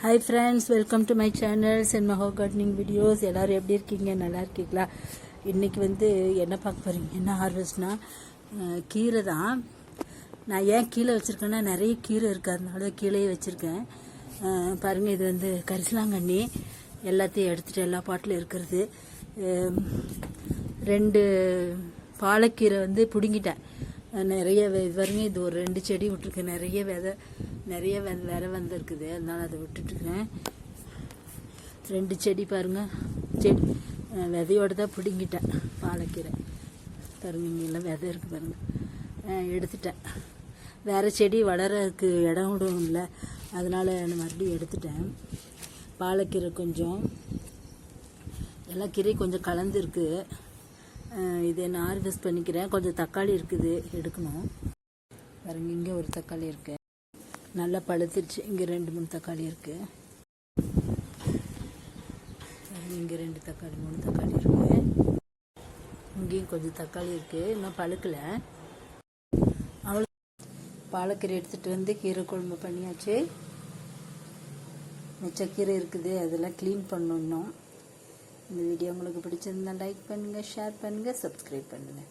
Hi friends, welcome to my channel Senmaho Gardening Videos. எல்லாரும் எப்படி இருக்கீங்க? நல்லா இருக்கீங்களா? இன்னைக்கு என்ன பார்க்க போறீங்க? என்ன ஹார்வெஸ்ட்னா கீரை தான். நான் ஏன் கீழே வச்சிருக்கேன்னா நிறைய கீரை இருக்கு, அதனால கீழே வச்சிருக்கேன். பாருங்க, இது கரிசலாங்கண்ணி எல்லாத்தையும் எடுத்துட்டு எல்லா பாட்டில் இருக்கிறது. 2 பாலக்கீரை பிடுங்கிட்டேன். நிறைய பாருங்க, இது ஒரு 2 செடி விட்டுருக்கேன். நிறைய விதை வந்திருக்குது, அதனால அதை விட்டுட்டுருக்கேன். 2 செடி பாருங்க, செடி விதையோடு தான் பிடுங்கிட்டேன். பாலக்கீரை பாருங்க, இங்கெல்லாம் விதை இருக்குது பாருங்க. எடுத்துட்டேன். வேறு செடி வளரக்கு இடம் விடும் இல்லை, அதனால் நான் மறுபடியும் எடுத்துட்டேன். பாலக்கீரை கொஞ்சம், எல்லா கீரையும் கொஞ்சம் கலந்துருக்கு. இதை நான் ஹார்வெஸ்ட் பண்ணிக்கிறேன். கொஞ்சம் தக்காளி இருக்குது, எடுக்கணும். பாருங்க, இங்கே ஒரு தக்காளி இருக்கு, நல்லா பழுத்துருச்சு. இங்கே 2-3 தக்காளி இருக்கு. இங்கே 2 தக்காளி 3 தக்காளி இருக்கு. இங்கேயும் கொஞ்சம் தக்காளி இருக்கு, இன்னும் பழுக்கலை. அவ்வளோ பாலக்கீரை எடுத்துகிட்டு கீரை குழம்பு பண்ணியாச்சு. மிச்சக்கீரை இருக்குது, அதெல்லாம் க்ளீன் பண்ணணும். இந்த வீடியோ உங்களுக்கு பிடிச்சிருந்தா லைக் பண்ணுங்கள், ஷேர் பண்ணுங்கள், சப்ஸ்கிரைப் பண்ணுங்கள்.